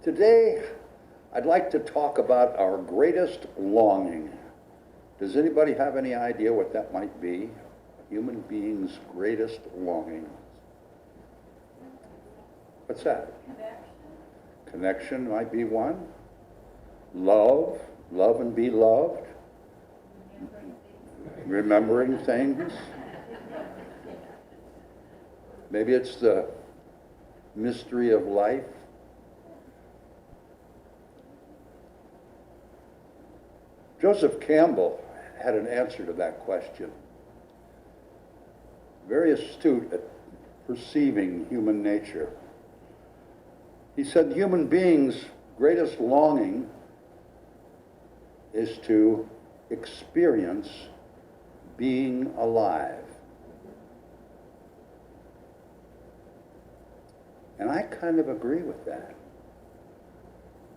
Today, I'd like to talk about our greatest longing. Does anybody have any idea what that might be? A human being's greatest longing. What's that? Connection might be one. Love and be loved. Remembering things. Maybe it's the mystery of life. Joseph Campbell had an answer to that question. Very astute at perceiving human nature. He said human beings' greatest longing is to experience being alive. And I kind of agree with that.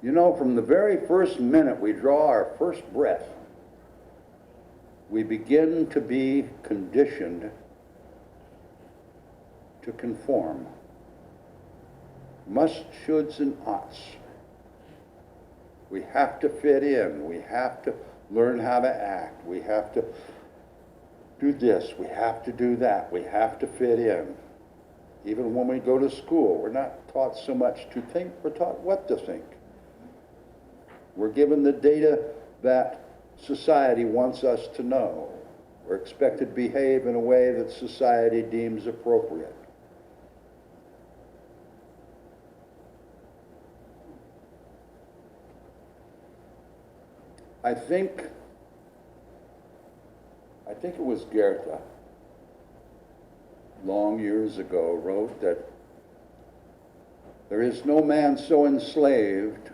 You know, from the very first minute we draw our first breath, we begin to be conditioned to conform. Must, shoulds, and oughts. We have to fit in. We have to learn how to act. We have to do this. We have to do that. We have to fit in. Even when we go to school, we're not taught so much to think, we're taught what to think. We're given the data that society wants us to know. We're expected to behave in a way that society deems appropriate. I think it was Goethe, long years ago, wrote that there is no man so enslaved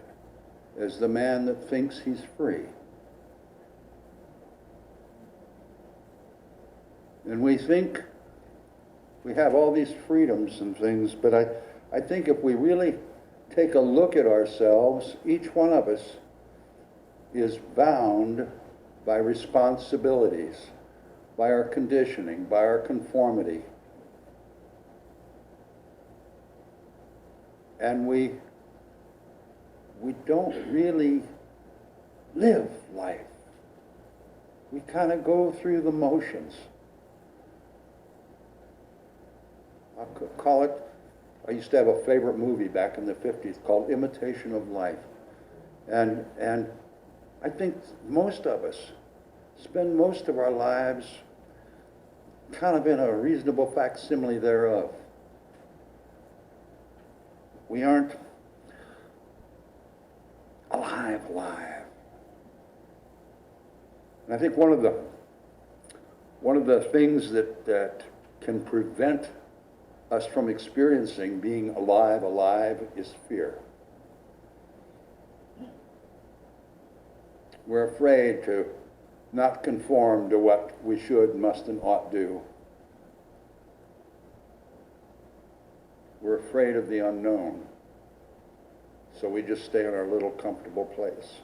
as the man that thinks he's free. And we think we have all these freedoms and things, but I think if we really take a look at ourselves, each one of us is bound by responsibilities, by our conditioning, by our conformity. And we don't really live life. We kind of go through the motions. I'll call it, I used to have a favorite movie back in the 50s called Imitation of Life. And I think most of us spend most of our lives kind of in a reasonable facsimile thereof. We aren't alive. And I think one of the things that can prevent us from experiencing being alive is fear. We're afraid to not conform to what we should, must, and ought do. We're afraid of the unknown. So we just stay in our little comfortable place.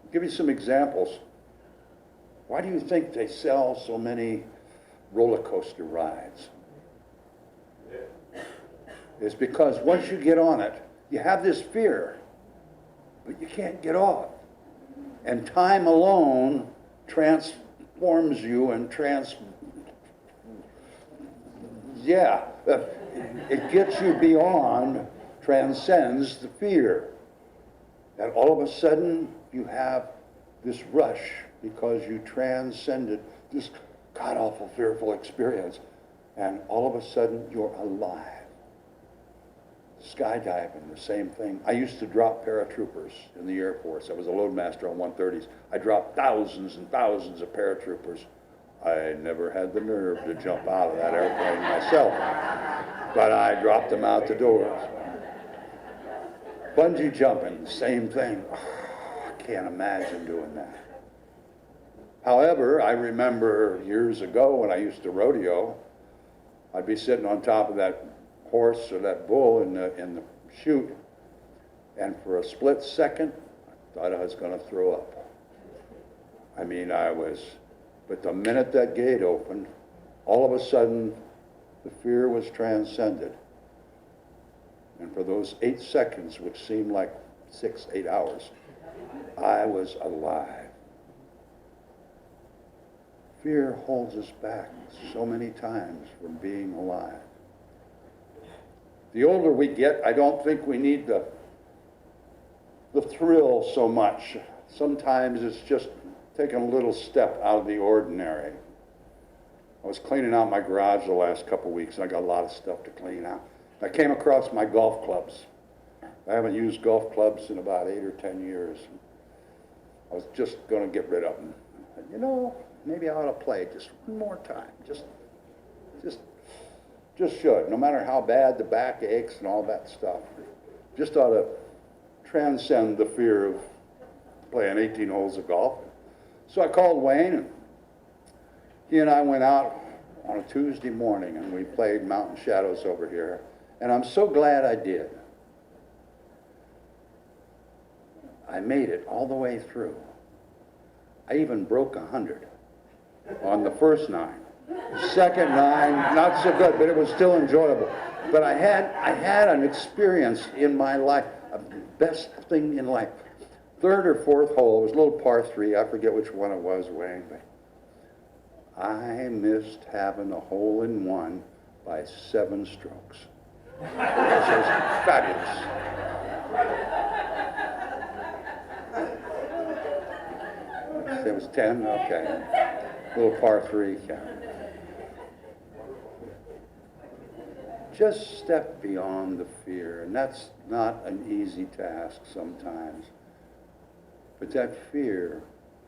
I'll give you some examples. Why do you think they sell so many roller coaster rides? It's because once you get on it, you have this fear, but you can't get off. And time alone transforms you and it gets you beyond, transcends the fear. And all of a sudden, you have this rush because you transcended this god-awful, fearful experience. And all of a sudden, you're alive. Skydiving, the same thing. I used to drop paratroopers in the Air Force. I was a loadmaster on 130s. I dropped thousands and thousands of paratroopers. I never had the nerve to jump out of that airplane myself, but I dropped them out the doors. Bungee jumping, same thing. I can't imagine doing that. However, I remember years ago when I used to rodeo, I'd be sitting on top of that horse or that bull in the chute, and for a split second, I thought I was going to throw up. I mean, but the minute that gate opened, all of a sudden, the fear was transcended. for those 8 seconds, which seemed like 6, 8 hours, I was alive. Fear holds us back so many times from being alive. The older we get, I don't think we need the thrill so much. Sometimes it's just taking a little step out of the ordinary. I was cleaning out my garage the last couple of weeks, and I got a lot of stuff to clean out. I came across my golf clubs. I haven't used golf clubs in about 8 or 10 years. I was just going to get rid of them. You know, maybe I ought to play just one more time. Just should. No matter how bad the back aches and all that stuff. Just ought to transcend the fear of playing 18 holes of golf. So I called Wayne, and he and I went out on a Tuesday morning, and we played Mountain Shadows over here. And I'm so glad I did. I made it all the way through. I even broke 100 on the first 9. The second 9, not so good, but it was still enjoyable. But I had an experience in my life, the best thing in life. 3rd or 4th hole, it was a little par 3, I forget which one it was, Wayne, but I missed having a hole-in-one by 7 strokes. This was fabulous. It was 10, okay. Little par 3, yeah. Just step beyond the fear, and that's not an easy task sometimes. But that fear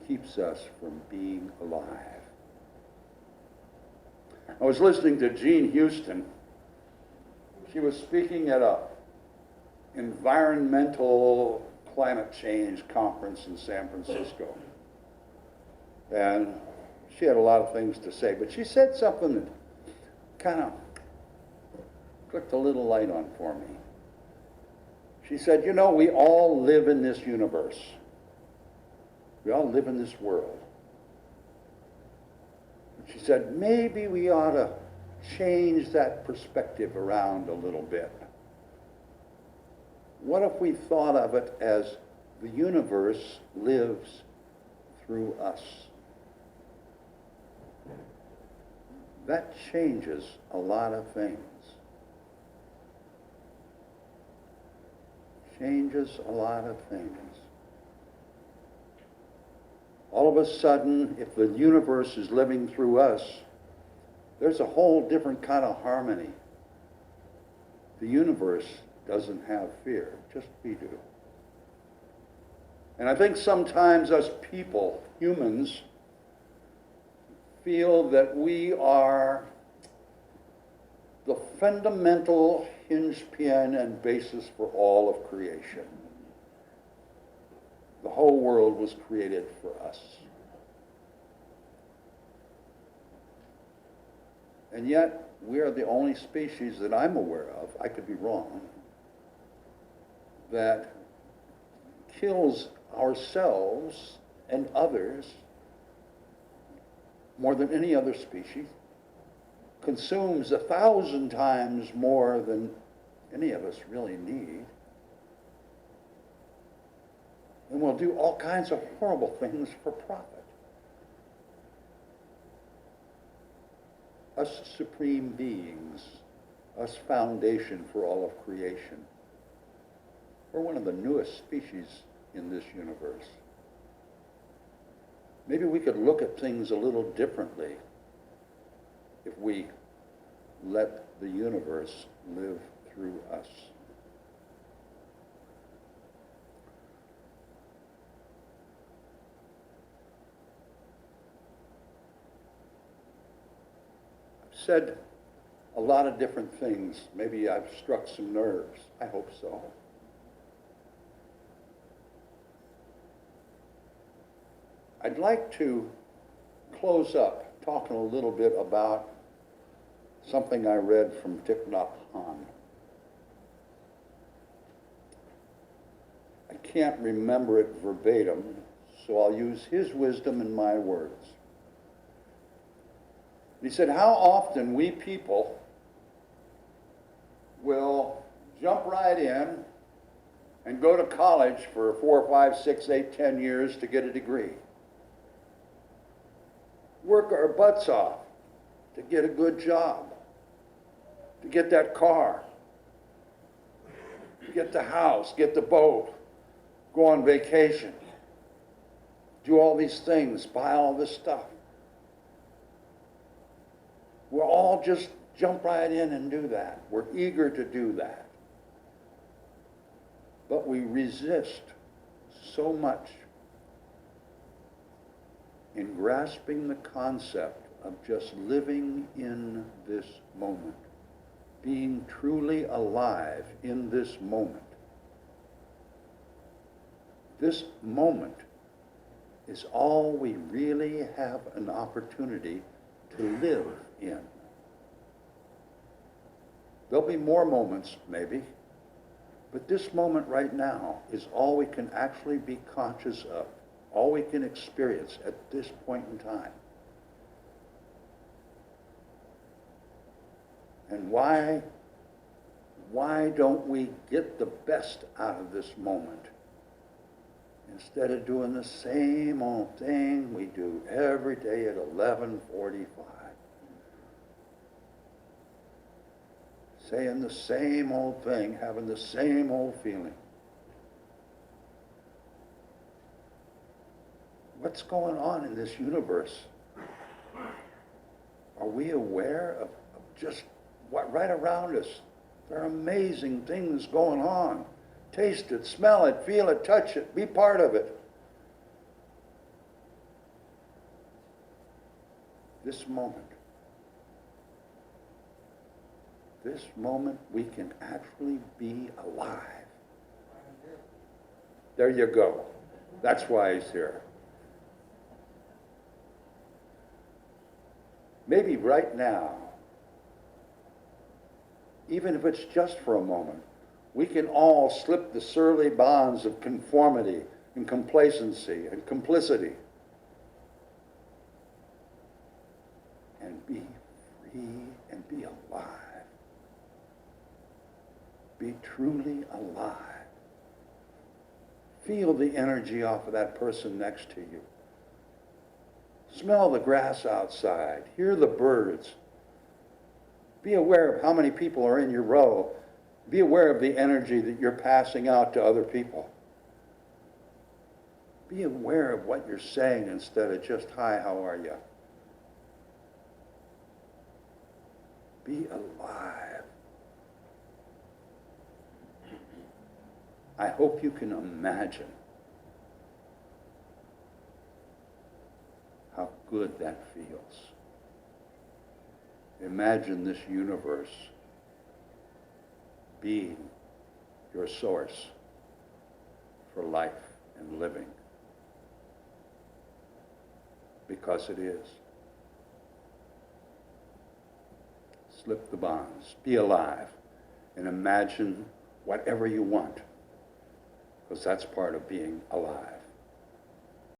keeps us from being alive. I was listening to Jean Houston. She was speaking at a environmental climate change conference in San Francisco. And she had a lot of things to say, but she said something that kind of clicked a little light on for me. She said, you know, we all live in this universe. We all live in this world. She said, maybe we ought to change that perspective around a little bit. What if we thought of it as the universe lives through us? That changes a lot of things. Changes a lot of things. All of a sudden, if the universe is living through us, there's a whole different kind of harmony. The universe doesn't have fear, just we do. And I think sometimes us people, humans, feel that we are the fundamental hinge-pin and basis for all of creation. The whole world was created for us. And yet, we are the only species that I'm aware of, I could be wrong, that kills ourselves and others more than any other species, consumes 1,000 times more than any of us really need, and will do all kinds of horrible things for profit. Us supreme beings, us foundation for all of creation, we're one of the newest species in this universe. Maybe we could look at things a little differently if we let the universe live through us. I've said a lot of different things. Maybe I've struck some nerves. I hope so. I'd like to close up talking a little bit about something I read from Thich Nhat Hanh. I can't remember it verbatim, so I'll use his wisdom in my words. He said, how often we people will jump right in and go to college for 4, 5, 6, 8, 10 years to get a degree. Work our butts off to get a good job, to get that car, get the house, get the boat, go on vacation, do all these things, buy all this stuff. We'll all just jump right in and do that. We're eager to do that. But we resist so much in grasping the concept of just living in this moment, being truly alive in this moment. This moment is all we really have an opportunity to live in. There'll be more moments, maybe, but this moment right now is all we can actually be conscious of, all we can experience at this point in time. And why don't we get the best out of this moment instead of doing the same old thing we do every day at 11:45? Saying the same old thing, having the same old feeling. What's going on in this universe? Are we aware of just what right around us? There are amazing things going on. Taste it, smell it, feel it, touch it, be part of it. This moment we can actually be alive. There you go. That's why he's here. Maybe right now, even if it's just for a moment, we can all slip the surly bonds of conformity and complacency and complicity and be free and be alive. Be truly alive. Feel the energy off of that person next to you. Smell the grass outside. Hear the birds. Be aware of how many people are in your row. Be aware of the energy that you're passing out to other people. Be aware of what you're saying instead of just, "Hi, how are you?" Be alive. I hope you can imagine how good that feels. Imagine this universe being your source for life and living. Because it is. Slip the bonds, be alive, and imagine whatever you want, because that's part of being alive.